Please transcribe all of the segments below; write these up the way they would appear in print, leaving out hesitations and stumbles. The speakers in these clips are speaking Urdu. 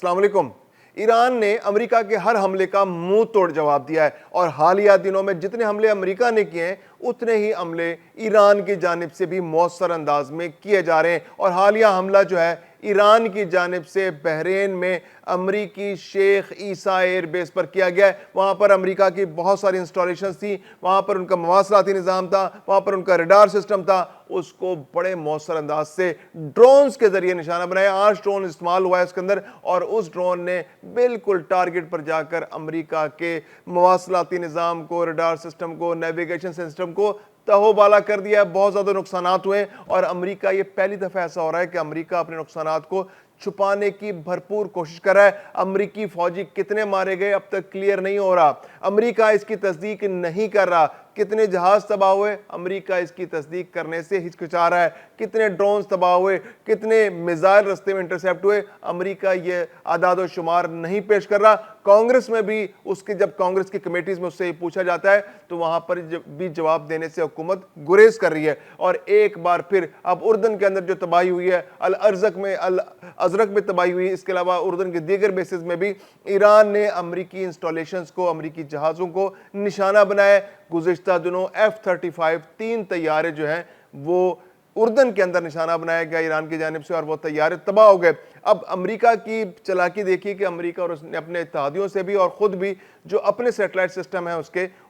السلام علیکم۔ ایران نے امریکہ کے ہر حملے کا منہ توڑ جواب دیا ہے اور حالیہ دنوں میں جتنے حملے امریکہ نے کیے ہیں اتنے ہی حملے ایران کی جانب سے بھی مؤثر انداز میں کیے جا رہے ہیں۔ اور حالیہ حملہ جو ہے ایران کی جانب سے بحرین میں امریکی شیخ عیسیٰ ایئر بیس پر کیا گیا ہے۔ وہاں پر امریکہ کی بہت ساری انسٹالیشنز تھی، وہاں پر ان کا مواصلاتی نظام تھا، وہاں پر ان کا ریڈار سسٹم تھا، اس کو بڑے مؤثر انداز سے ڈرونز کے ذریعے نشانہ بنایا۔ 8 ڈرون استعمال ہوا ہے اس کے اندر، اور اس ڈرون نے بالکل ٹارگٹ پر جا کر امریکہ کے مواصلاتی نظام کو، ریڈار سسٹم کو، نیویگیشن سسٹم کو تہو بالا کر دیا ہے۔ بہت زیادہ نقصانات ہوئے، اور امریکہ یہ پہلی دفعہ ایسا ہو رہا ہے کہ امریکہ اپنے نقصانات کو چھپانے کی بھرپور کوشش کر رہا ہے۔ امریکی فوجی کتنے مارے گئے اب تک کلیئر نہیں ہو رہا، امریکہ اس کی تصدیق نہیں کر رہا۔ کتنے جہاز تباہ ہوئے، امریکہ اس کی تصدیق کرنے سے ہچکچا رہا ہے۔ کتنے ڈرونز تباہ ہوئے، کتنے میزائل رستے میں انٹرسیپٹ ہوئے، امریکہ یہ اعداد و شمار نہیں پیش کر رہا۔ کانگریس میں بھی جب کانگریس کی کمیٹیز میں اس سے پوچھا جاتا ہے تو وہاں پر بھی جواب دینے سے حکومت گریز کر رہی ہے۔ اور ایک بار پھر اب اردن کے اندر جو تباہی ہوئی ہے، الازرق میں تباہی ہوئی، اس کے علاوہ اردن کے دیگر بیسز میں بھی ایران نے امریکی انسٹالیشنز کو، امریکی جہازوں کو نشانہ بنایا ہے۔ گزشتہ دنوں F-35 3 طیارے جو ہیں وہ اردن کے اندر نشانہ بنایا گیا ایران کی جانب سے، اور وہ طیارے تباہ ہو گئے۔ اب امریکہ کی چالاکی دیکھیے کہ امریکہ اور اس نے اپنے اتحادیوں سے بھی اور خود بھی جو اپنے سیٹلائٹ سسٹم ہیں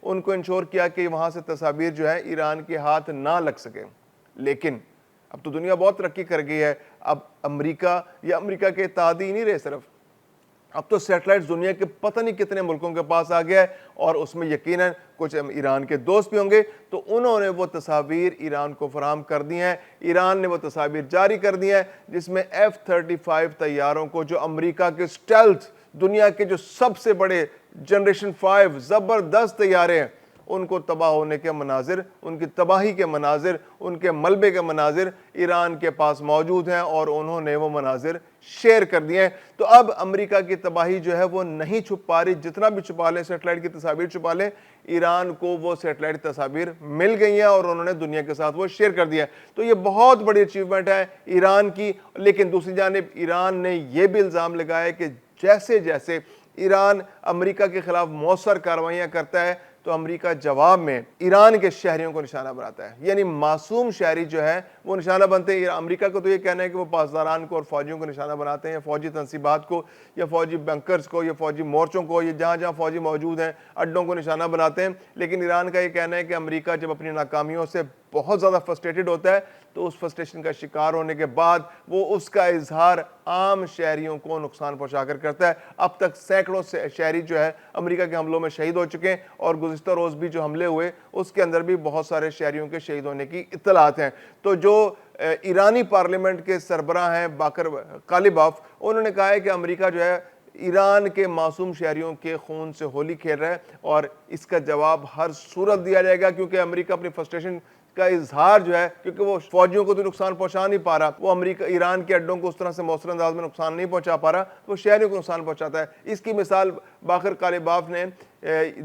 ان کو انشور کیا کہ وہاں سے تصاویر جو ہے ایران کے ہاتھ نہ لگ سکے۔ لیکن اب تو دنیا بہت ترقی کر گئی ہے، اب امریکہ یا امریکہ کے اتحادی نہیں رہے صرف، اب تو سیٹلائٹ دنیا کے پتہ نہیں کتنے ملکوں کے پاس آ گیا ہے، اور اس میں یقیناً کچھ ایران کے دوست بھی ہوں گے، تو انہوں نے وہ تصاویر ایران کو فراہم کر دی ہیں۔ ایران نے وہ تصاویر جاری کر دی ہیں جس میں F-35 طیاروں کو، جو امریکہ کے سٹیلتھ، دنیا کے جو سب سے بڑے جنریشن 5 زبردست طیارے ہیں، ان کو تباہ ہونے کے مناظر، ان کی تباہی کے مناظر، ان کے ملبے کے مناظر ایران کے پاس موجود ہیں، اور انہوں نے وہ مناظر شیئر کر دیے ہیں۔ تو اب امریکہ کی تباہی جو ہے وہ نہیں چھپ پا رہی، جتنا بھی چھپا لیں، سیٹلائٹ کی تصاویر چھپا لیں، ایران کو وہ سیٹلائٹ تصاویر مل گئی ہیں اور انہوں نے دنیا کے ساتھ وہ شیئر کر دیا ہے۔ تو یہ بہت بڑی اچیومنٹ ہے ایران کی۔ لیکن دوسری جانب ایران نے یہ بھی الزام لگایا کہ جیسے جیسے ایران امریکہ کے خلاف مؤثر کارروائیاں کرتا ہے تو امریکہ جواب میں ایران کے شہریوں کو نشانہ بناتا ہے، یعنی معصوم شہری جو ہے وہ نشانہ بنتے ہیں۔ امریکہ کو تو یہ کہنا ہے کہ وہ پاسداران کو اور فوجیوں کو نشانہ بناتے ہیں، یا فوجی تنصیبات کو، یا فوجی بنکرز کو، یا فوجی مورچوں کو، یا جہاں جہاں فوجی موجود ہیں اڈوں کو نشانہ بناتے ہیں۔ لیکن ایران کا یہ کہنا ہے کہ امریکہ جب اپنی ناکامیوں سے بہت زیادہ فرسٹریٹڈ ہوتا ہے تو اس فرسٹریشن کا شکار ہونے کے بعد وہ اس کا اظہار عام شہریوں کو نقصان پہنچا کر کرتا ہے۔ اب تک سینکڑوں شہری جو ہے امریکہ کے حملوں میں شہید ہو چکے ہیں، اور گزشتہ روز بھی جو حملے ہوئے اس کے اندر بھی بہت سارے شہریوں کے شہید ہونے کی اطلاعات ہیں۔ تو جو ایرانی پارلیمنٹ کے سربراہ ہیں باقر قالیباف، انہوں نے کہا ہے کہ امریکہ جو ہے ایران کے معصوم شہریوں کے خون سے ہولی کھیل رہا ہے، اور اس کا جواب ہر صورت دیا جائے گا، کیونکہ امریکہ اپنی فرسٹریشن کا اظہار جو ہے، کیونکہ وہ فوجیوں کو تو نقصان پہنچا نہیں پا رہا، وہ امریکہ ایران کے اڈوں کو اس طرح سے مؤثر انداز میں نقصان نہیں پہنچا پا رہا، وہ شہریوں کو نقصان پہنچاتا ہے۔ اس کی مثال باقر قالیباف نے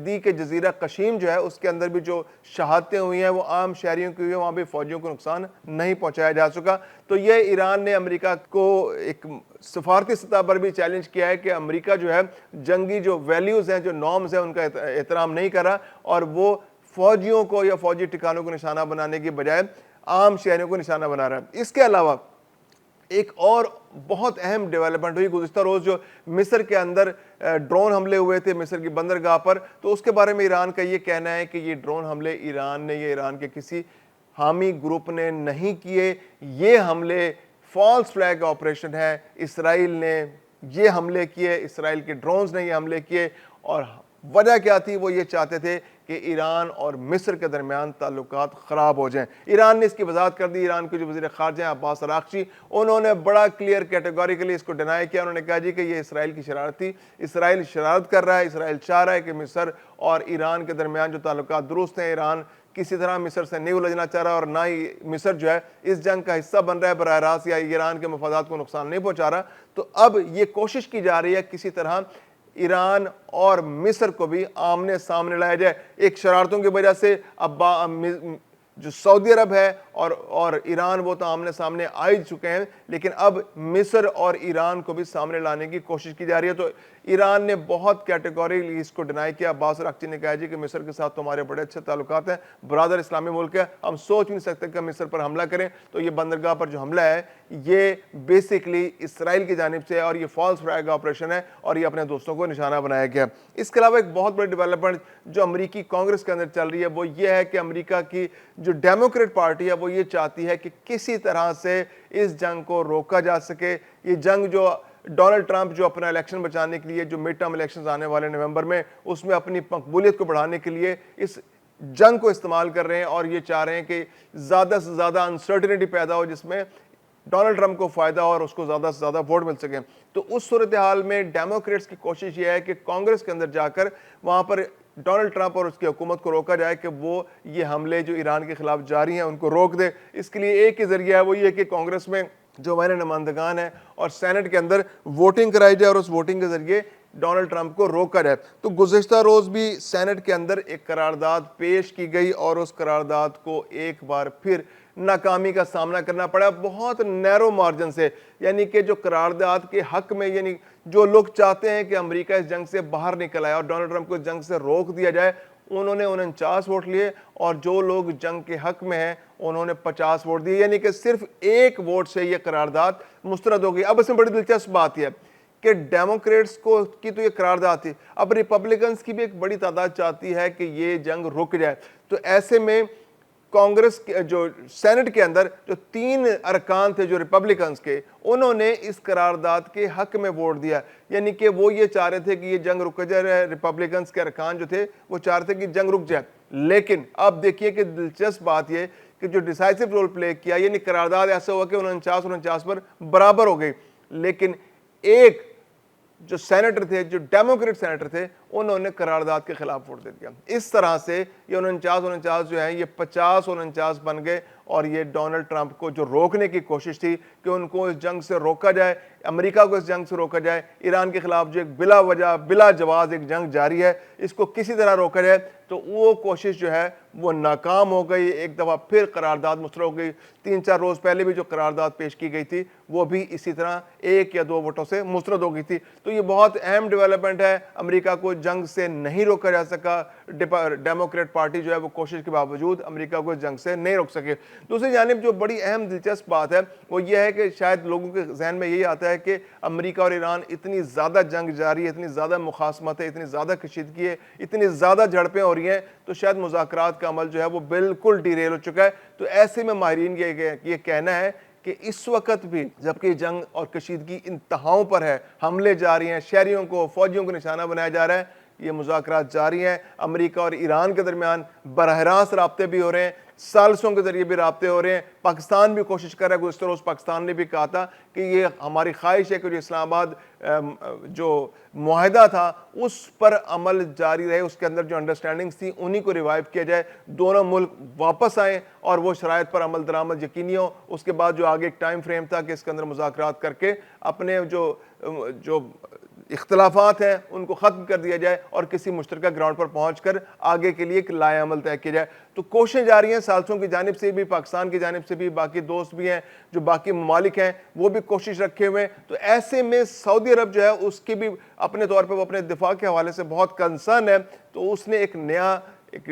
دی کہ جزیرہ قشیم جو ہے اس کے اندر بھی جو شہادتیں ہوئی ہیں وہ عام شہریوں کی ہوئی ہیں، وہاں بھی فوجیوں کو نقصان نہیں پہنچایا جا سکا۔ تو یہ ایران نے امریکہ کو ایک سفارتی سطح پر بھی چیلنج کیا ہے کہ امریکہ جو ہے جنگی جو ویلیوز ہیں، جو نارمز ہیں، ان کا احترام نہیں کر رہا، اور وہ فوجیوں کو یا فوجی ٹھکانوں کو نشانہ بنانے کی بجائے عام شہریوں کو نشانہ بنا رہا ہے۔ اس کے علاوہ ایک اور بہت اہم ڈیولپمنٹ ہوئی گزشتہ روز، جو مصر کے اندر ڈرون حملے ہوئے تھے مصر کی بندرگاہ پر، تو اس کے بارے میں ایران کا یہ کہنا ہے کہ یہ ڈرون حملے ایران نے یا ایران کے کسی حامی گروپ نے نہیں کیے، یہ حملے فالس فلیگ آپریشن ہے، اسرائیل نے یہ حملے کیے، اسرائیل کے ڈرونز نے یہ حملے کیے، اور وجہ کیا تھی؟ وہ یہ چاہتے تھے کہ ایران اور مصر کے درمیان تعلقات خراب ہو جائیں۔ ایران نے اس کی وضاحت کر دی۔ ایران کے جو وزیر خارجہ ہیں عباس اراغچی، انہوں نے بڑا کلیئر کیٹیگوریکلی اس کو ڈینائی کیا۔ انہوں نے کہا جی کہ یہ اسرائیل کی شرارت تھی، اسرائیل شرارت کر رہا ہے، اسرائیل چاہ رہا ہے کہ مصر اور ایران کے درمیان جو تعلقات درست ہیں، ایران کسی طرح مصر سے نہیں الجھنا چاہ رہا، اور نہ ہی مصر جو ہے اس جنگ کا حصہ بن رہا ہے براہ راست، یا ایران کے مفادات کو نقصان نہیں پہنچا رہا۔ تو اب یہ کوشش کی جا رہی ہے کسی طرح ایران اور مصر کو بھی آمنے سامنے لایا جائے۔ ایک شرارتوں کی وجہ سے جو سعودی عرب ہے اور ایران وہ تو آمنے سامنے آ ہی چکے ہیں، لیکن اب مصر اور ایران کو بھی سامنے لانے کی کوشش کی جا رہی ہے۔ تو ایران نے بہت کیٹیگوریکلی اس کو ڈینائی کیا۔ عباس اراغچی نے کہا جی کہ مصر کے ساتھ تو ہمارے بڑے اچھے تعلقات ہیں، برادر اسلامی ملک ہے، ہم سوچ نہیں سکتے کہ مصر پر حملہ کریں۔ تو یہ بندرگاہ پر جو حملہ ہے یہ بیسیکلی اسرائیل کی جانب سے اور یہ فالس فلیگ آپریشن ہے اور یہ اپنے دوستوں کو نشانہ بنایا گیا۔ اس کے علاوہ ایک بہت بڑی ڈیولپمنٹ جو امریکی کانگریس کے اندر چل رہی ہے وہ یہ ہے کہ امریکہ کی جو ڈیموکریٹ پارٹی ہے وہ یہ چاہتی ہے کہ کسی طرح سے اس جنگ کو روکا جا سکے۔ یہ جنگ جو ڈونلڈ ٹرمپ جو اپنا الیکشن بچانے کے لیے جو مڈ ٹرم الیکشنز آنے والے نومبر میں اس میں اپنی مقبولیت کو بڑھانے کے لیے اس جنگ کو استعمال کر رہے ہیں اور یہ چاہ رہے ہیں کہ زیادہ سے زیادہ انسرٹنٹی پیدا ہو جس میں ڈونلڈ ٹرمپ کو فائدہ اور اس کو زیادہ سے زیادہ ووٹ مل سکیں۔ تو اس صورتحال میں ڈیموکریٹس کی کوشش یہ ہے کہ کانگریس کے اندر جا کر وہاں پر ڈونلڈ ٹرمپ اور اس کی حکومت کو روکا جائے کہ وہ یہ حملے جو ایران کے خلاف جاری ہیں ان کو روک دے۔ اس کے لیے ایک ہی ذریعہ ہے، وہ یہ کہ کانگریس میں جو ہمارے نمائندگان ہیں اور سینٹ کے اندر ووٹنگ کرائی جائے اور اس ووٹنگ کے ذریعے ڈونلڈ ٹرمپ کو روکا جائے۔ تو گزشتہ روز بھی سینٹ کے اندر ایک قرارداد پیش کی گئی اور اس قرارداد کو ایک بار پھر ناکامی کا سامنا کرنا پڑا، بہت نیرو مارجن سے۔ یعنی کہ جو قرارداد کے حق میں یعنی جو لوگ چاہتے ہیں کہ امریکہ اس جنگ سے باہر نکل آئے اور ڈونلڈ ٹرمپ کو اس جنگ سے روک دیا جائے، انہوں نے 49 ووٹ لیے اور جو لوگ جنگ کے حق میں ہیں انہوں نے 50 ووٹ دیے، یعنی کہ صرف ایک ووٹ سے یہ قرارداد مسترد ہو گئی۔ اب اس میں بڑی دلچسپ بات یہ ہے کہ ڈیموکریٹس کی تو یہ قرارداد تھی، اب ریپبلکنز کی بھی ایک بڑی تعداد چاہتی ہے کہ یہ جنگ رک جائے۔ تو ایسے میں کانگریس جو سینٹ کے اندر جو 3 ارکان تھے جو ریپبلکنز کے، انہوں نے اس قرارداد کے حق میں ووٹ دیا، یعنی کہ وہ یہ چاہ رہے تھے کہ یہ جنگ رک جائے۔ ریپبلکنز کے ارکان جو تھے وہ چاہ رہے تھے کہ جنگ رک جائے، لیکن اب دیکھیے کہ دلچسپ بات یہ کہ جو ڈیسائسو رول پلے کیا، یعنی قرارداد ایسا ہوا کہ 49 پر برابر ہو گئی، لیکن ایک جو سینیٹر تھے جو ڈیموکریٹ سینیٹر تھے انہوں نے قرارداد کے خلاف ووٹ دے دیا۔ اس طرح سے یہ 49 جو ہیں یہ 50-49 بن گئے اور یہ ڈونلڈ ٹرمپ کو جو روکنے کی کوشش تھی کہ ان کو اس جنگ سے روکا جائے، امریکہ کو اس جنگ سے روکا جائے، ایران کے خلاف جو ایک بلا وجہ بلا جواز ایک جنگ جاری ہے اس کو کسی طرح روکا جائے، تو وہ کوشش جو ہے وہ ناکام ہو گئی۔ ایک دفعہ پھر قرارداد مسترد ہو گئی۔ 3-4 روز پہلے بھی جو قرارداد پیش کی گئی تھی وہ بھی اسی طرح 1 یا 2 ووٹوں سے مسترد ہو گئی تھی۔ تو یہ بہت اہم ڈیولپمنٹ ہے، امریکہ کو جنگ سے نہیں روکا جا سکا، ڈیموکریٹ پارٹی جو ہے وہ کوشش کے باوجود امریکہ کو جنگ سے نہیں روک سکے۔ دوسری جانب جو بڑی اہم دلچسپ بات ہے وہ یہ ہے کہ شاید لوگوں کے ذہن میں یہی آتا ہے کہ امریکہ اور ایران اتنی زیادہ جنگ جاری ہے، اتنی زیادہ مخاصمت ہے، اتنی زیادہ کشیدگی ہے، اتنی زیادہ جھڑپیں ہو رہی ہیں، تو شاید مذاکرات کا عمل جو ہے وہ بالکل ڈیریل ہو چکا ہے۔ تو ایسے میں ماہرین یہ کہنا ہے کہ اس وقت بھی جبکہ جنگ اور کشیدگی انتہاؤں پر ہے، حملے جاری ہیں، شہریوں کو فوجیوں کو نشانہ بنایا جا رہا ہے، یہ مذاکرات جاری ہیں۔ امریکہ اور ایران کے درمیان براہ راست رابطے بھی ہو رہے ہیں، ثالثوں کے ذریعے بھی رابطے ہو رہے ہیں۔ پاکستان بھی کوشش کر رہا ہے، گزشتہ روز پاکستان نے بھی کہا تھا کہ یہ ہماری خواہش ہے کہ جو اسلام آباد جو معاہدہ تھا اس پر عمل جاری رہے، اس کے اندر جو انڈرسٹینڈنگز تھیں انہی کو ریوائیو کیا جائے، دونوں ملک واپس آئیں اور وہ شرائط پر عمل درآمد یقینی ہو۔ اس کے بعد جو آگے ایک ٹائم فریم تھا کہ اس کے اندر مذاکرات کر کے اپنے جو اختلافات ہیں ان کو ختم کر دیا جائے اور کسی مشترکہ گراؤنڈ پر پہنچ کر آگے کے لیے ایک لائحہ عمل طے کیا جائے۔ تو کوششیں جاری ہیں ثالثوں کی جانب سے بھی، پاکستان کی جانب سے بھی، باقی دوست بھی ہیں جو باقی ممالک ہیں وہ بھی کوشش رکھے ہوئے ہیں۔ تو ایسے میں سعودی عرب جو ہے اس کی بھی اپنے طور پہ وہ اپنے دفاع کے حوالے سے بہت کنسرن ہے، تو اس نے ایک نیا ایک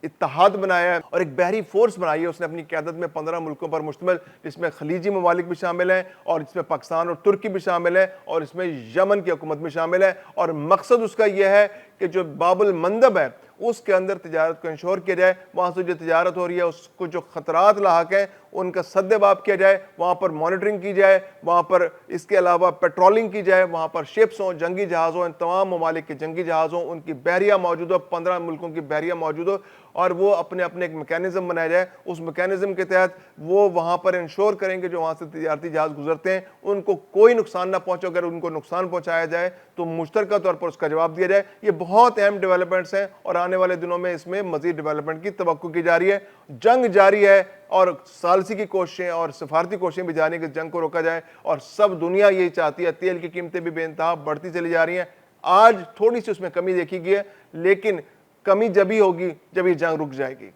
اتحاد بنایا ہے اور ایک بحری فورس بنائی ہے اس نے اپنی قیادت میں 15 ملکوں پر مشتمل، جس میں خلیجی ممالک بھی شامل ہیں اور جس میں پاکستان اور ترکی بھی شامل ہے اور اس میں یمن کی حکومت بھی شامل ہے، اور مقصد اس کا یہ ہے کہ جو باب المندب ہے اس کے اندر تجارت کو انشور کیا جائے، وہاں سے جو تجارت ہو رہی ہے اس کو جو خطرات لاحق ہیں ان کا سد باب کیا جائے، وہاں پر مانیٹرنگ کی جائے، وہاں پر اس کے علاوہ پیٹرولنگ کی جائے، وہاں پر شپس ہوں، جنگی جہاز ہوں، ان تمام ممالک کے جنگی جہاز ہوں، ان کی بحریہ موجود ہو، 15 ملکوں کی بحریہ موجود ہو، اور وہ اپنے ایک میکینزم بنایا جائے۔ اس میکینزم کے تحت وہ وہاں پر انشور کریں کہ جو وہاں سے تجارتی جہاز گزرتے ہیں ان کو کوئی نقصان نہ پہنچے، اگر ان کو نقصان پہنچایا جائے تو مشترکہ طور پر اس کا جواب دیا جائے۔ یہ بہت اہم ڈیولپمنٹس ہیں اور آنے والے دنوں میں اس میں مزید ڈیولپمنٹ کی توقع کی جا رہی ہے۔ جنگ جاری ہے اور ثالثی کی کوششیں اور سفارتی کوششیں بھی جاری ہیں کہ جنگ کو روکا جائے، اور سب دنیا یہی چاہتی ہے۔ تیل کی قیمتیں بھی بے انتہا بڑھتی چلی جا رہی ہیں، آج تھوڑی سی اس میں کمی دیکھی گئی ہے، لیکن کمی جبھی ہوگی جب یہ جنگ رک جائے گی۔